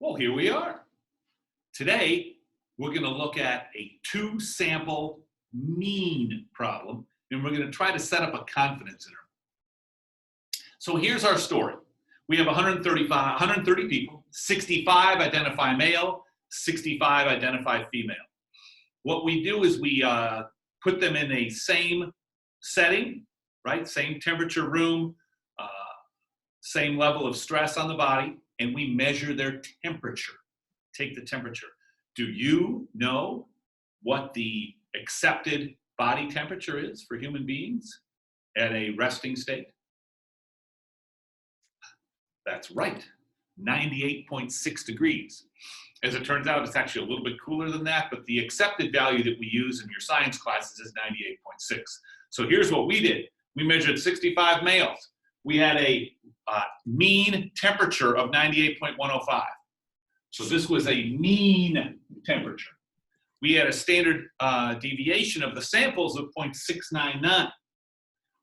Well, here we are. Today, we're going to look at a two-sample mean problem, and we're going to try to set up a confidence interval. So here's our story. We have 130 people, 65 identify male, 65 identify female. What we do is we put them in a same setting, right? Same temperature room, same level of stress on the body, and we measure their temperature. Take the temperature. Do you know what the accepted body temperature is for human beings at a resting state? That's right, 98.6 degrees. As it turns out, it's actually a little bit cooler than that, but the accepted value that we use in your science classes is 98.6. So here's what we did. We measured 65 males. We had a mean temperature of 98.105. So this was a mean temperature. We had a standard deviation of the samples of 0.699.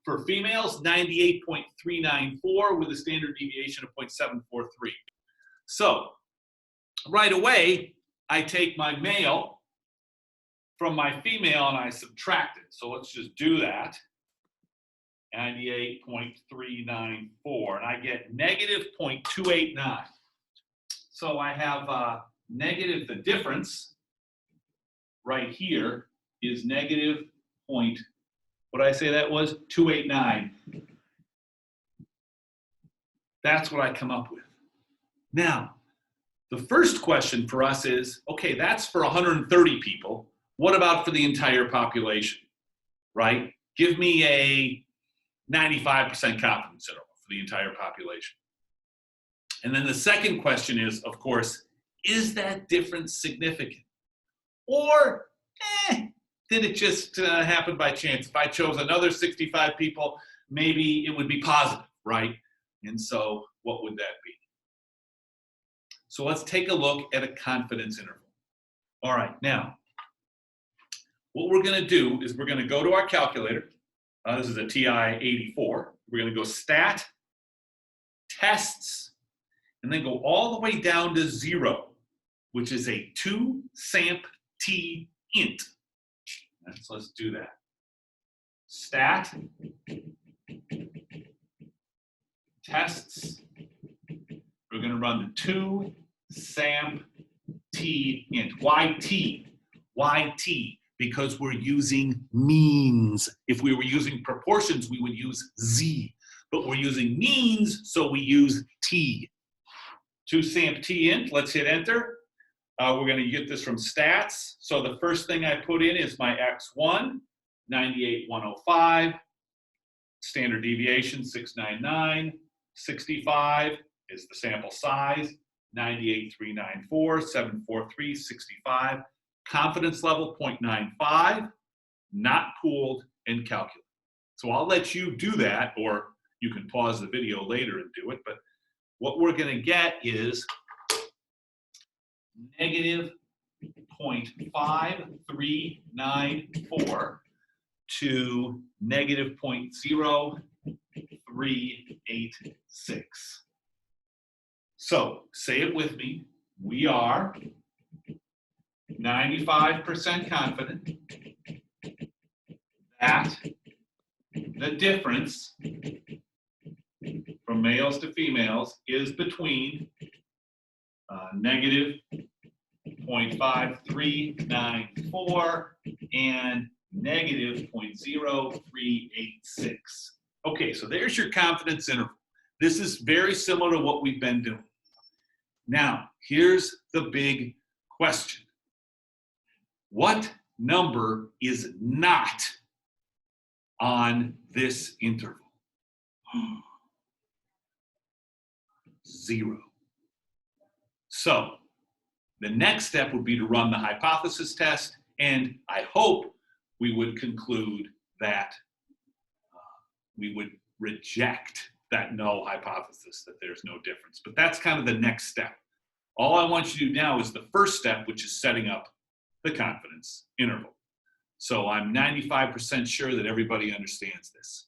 For females, 98.394 with a standard deviation of 0.743. So right away, I take my male from my female and I subtract it. So let's just do that. 98.394, and I get negative 0.289. So I have negative, the difference right here is negative what did I say that was? 289. That's what I come up with. Now, the first question for us is, okay, that's for 130 people. What about for the entire population, right? Give me a 95% confidence interval for the entire population. And then the second question is, of course, is that difference significant? Or, did it just happen by chance? If I chose another 65 people, maybe it would be positive, right? And so what would that be? So let's take a look at a confidence interval. All right, now, what we're going to do is we're going to go to our calculator. This is a TI-84. We're going to go stat, tests, and then go all the way down to 0, which is a 2-samp-t int. So let's do that. Stat, tests, we're going to run the 2-samp-t int. Why t? Why t? Because we're using means. If we were using proportions, we would use z. But we're using means, so we use t. 2-samp-t int, let's hit enter. We're going to get this from stats. So the first thing I put in is my x1, 98.105. Standard deviation, 699. 65 is the sample size, 98.394, 743, 65. Confidence level, 0.95. Not pooled and calculate. So I'll let you do that, or you can pause the video later and do it. But what we're going to get is negative 0.5394 to negative 0.0386. So say it with me. We are 95% confident that the difference from males to females is between negative 0.5394 and negative 0.0386. Okay, so there's your confidence interval. This is very similar to what we've been doing. Now, here's the big question. What number is not on this interval? 0. So the next step would be to run the hypothesis test, and I hope we would conclude that we would reject that null hypothesis, that there's no difference. But that's kind of the next step. All I want you to do now is the first step, which is setting up the confidence interval. So I'm 95% sure that everybody understands this.